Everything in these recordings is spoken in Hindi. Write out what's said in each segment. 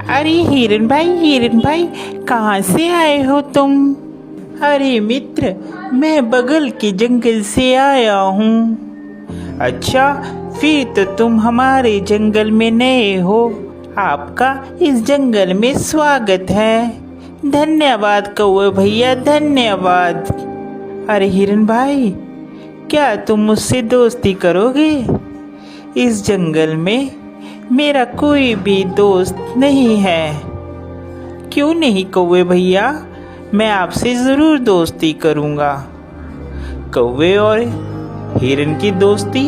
अरे हिरन भाई कहाँ से आए हो तुम? अरे मित्र, मैं बगल के जंगल से आया हूँ। अच्छा, फिर तो तुम हमारे जंगल में नए हो। आपका इस जंगल में स्वागत है। धन्यवाद कौवे भैया, धन्यवाद। अरे हिरन भाई, क्या तुम मुझसे दोस्ती करोगे? इस जंगल में मेरा कोई भी दोस्त नहीं है। क्यों नहीं कौवे भैया, मैं आपसे ज़रूर दोस्ती करूँगा। कौवे और हिरन की दोस्ती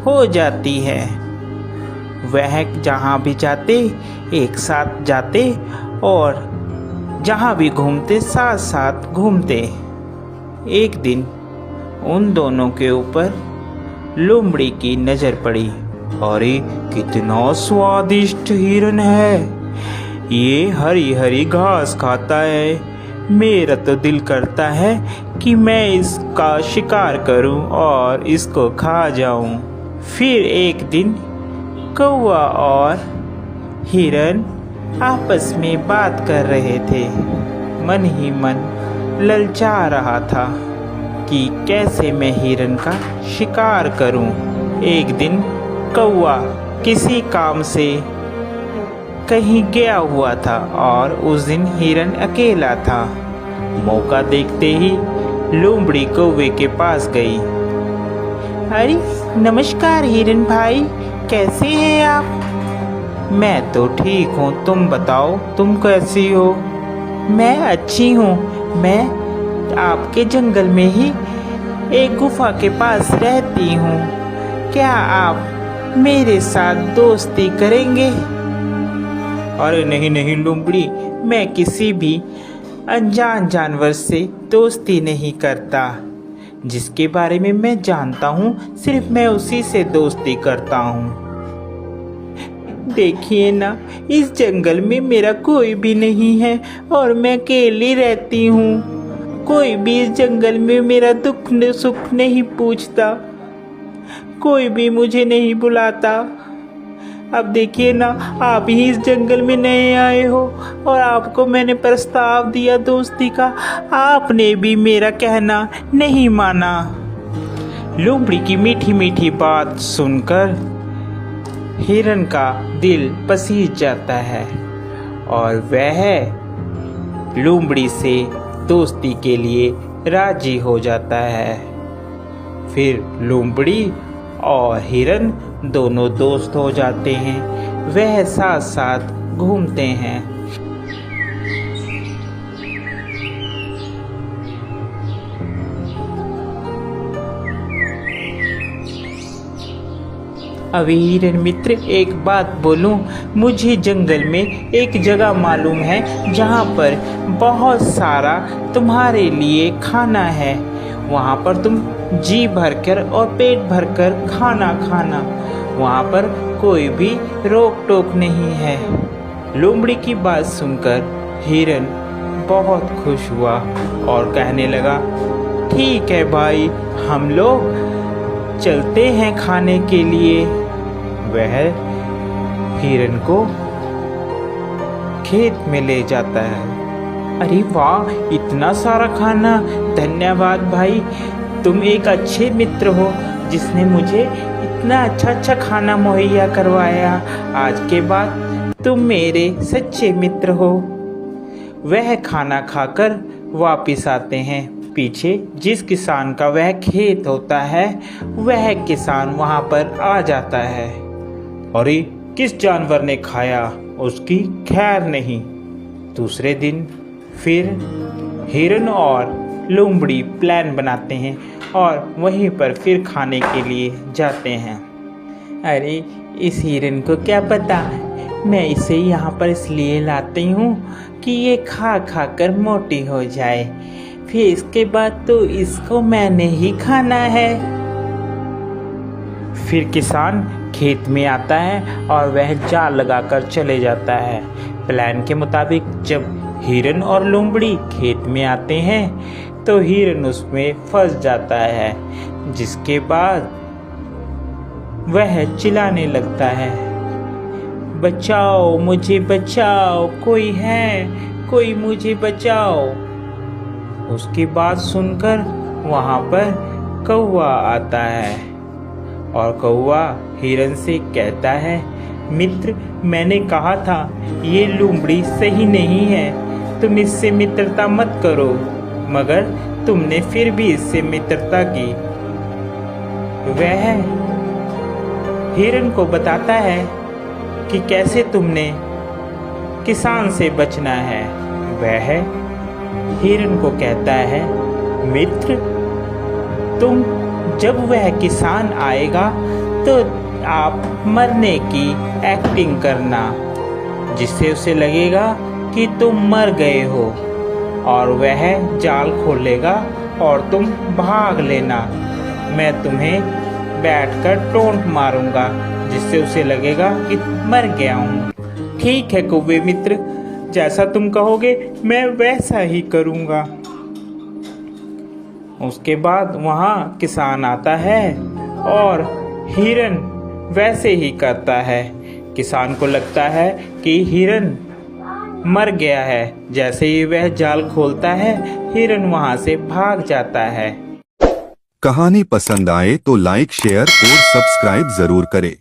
हो जाती है। वह जहाँ भी जाते एक साथ जाते और जहाँ भी घूमते साथ साथ घूमते। एक दिन उन दोनों के ऊपर लोमड़ी की नज़र पड़ी। अरे कितना स्वादिष्ट हिरन है, ये हरी हरी घास खाता है। मेरा तो दिल करता है कि मैं इसका शिकार करूं और इसको खा जाऊं। फिर एक दिन कौवा और हिरन आपस में बात कर रहे थे। मन ही मन ललचा रहा था कि कैसे मैं हिरन का शिकार करूं। एक दिन कौवा किसी काम से कहीं गया हुआ था और उस दिन हिरन अकेला था। मौका देखते ही लोमड़ी कौवे के पास गई। अरे नमस्कार हिरन भाई, कैसे हैं आप? मैं तो ठीक हूँ, तुम बताओ तुम कैसी हो? मैं अच्छी हूँ। मैं आपके जंगल में ही एक गुफा के पास रहती हूँ। क्या आप मेरे साथ दोस्ती करेंगे? अरे नहीं नहीं लोमड़ी, मैं किसी भी अनजान जानवर से दोस्ती नहीं करता। जिसके बारे में मैं जानता हूँ सिर्फ मैं उसी से दोस्ती करता हूँ। देखिए ना, इस जंगल में मेरा कोई भी नहीं है और मैं अकेली रहती हूँ। कोई भी इस जंगल में मेरा दुख सुख नहीं पूछता, कोई भी मुझे नहीं बुलाता। अब देखिए ना, आप ही इस जंगल में नए आए हो और आपको मैंने प्रस्ताव दिया दोस्ती का, आपने भी मेरा कहना नहीं माना। लोमड़ी की मीठी मीठी बात सुनकर हिरन का दिल पसीज जाता है और वह लोमड़ी से दोस्ती के लिए राजी हो जाता है। फिर लोमड़ी और हिरन दोनों दोस्त हो जाते हैं। वह साथ साथ घूमते हैं। अभी हिरन मित्र, एक बात बोलूं, मुझे जंगल में एक जगह मालूम है जहाँ पर बहुत सारा तुम्हारे लिए खाना है। वहाँ पर तुम जी भरकर और पेट भरकर खाना खाना, वहाँ पर कोई भी रोक टोक नहीं है। लोमड़ी की बात सुनकर हिरन बहुत खुश हुआ और कहने लगा, ठीक है भाई, हम लोग चलते हैं खाने के लिए। वह हिरन को खेत में ले जाता है। अरे वाह, इतना सारा खाना! धन्यवाद भाई, तुम एक अच्छे मित्र हो जिसने मुझे इतना अच्छा खाना मुहैया करवाया। आज के बाद तुम मेरे सच्चे मित्र हो। वह खाना खाकर वापिस आते हैं। पीछे जिस किसान का वह खेत होता है, वह किसान वहाँ पर आ जाता है। अरे किस जानवर ने खाया, उसकी खैर नहीं। दूसरे दिन फिर हिरन और लोमड़ी प्लान बनाते हैं और वहीं पर फिर खाने के लिए जाते हैं। अरे इस हिरन को क्या पता, मैं इसे यहाँ पर इसलिए लाती हूँ कि ये खा खा कर मोटी हो जाए, फिर इसके बाद तो इसको मैंने ही खाना है। फिर किसान खेत में आता है और वह जाल लगाकर चले जाता है। प्लान के मुताबिक जब हिरन और लोमड़ी खेत में आते हैं तो हिरन उसमें फंस जाता है, जिसके बाद वह चिल्लाने लगता है, बचाओ, मुझे बचाओ, कोई है, कोई मुझे बचाओ। उसकी बात सुनकर वहाँ पर कौवा आता है और कौवा हिरन से कहता है, मित्र, मैंने कहा था ये लोमड़ी सही नहीं है, तुम इससे मित्रता मत करो, मगर तुमने फिर भी इससे मित्रता की। वह हिरन को बताता है कि कैसे तुमने किसान से बचना है। वह हिरन को कहता है, मित्र, तुम जब वह किसान आएगा तो आप मरने की एक्टिंग करना, जिससे उसे लगेगा कि तुम मर गए हो, और वह जाल खोलेगा और तुम भाग लेना। मैं तुम्हें बैठकर टोंट मारूंगा, जिससे उसे लगेगा कि मर गया हूँ। ठीक है कौवे मित्र, जैसा तुम कहोगे मैं वैसा ही करूँगा। उसके बाद वहाँ किसान आता है और हिरन वैसे ही करता है। किसान को लगता है कि हिरन मर गया है। जैसे ही वह जाल खोलता है, हिरन वहाँ से भाग जाता है। कहानी पसंद आए तो लाइक, शेयर और सब्सक्राइब जरूर करें।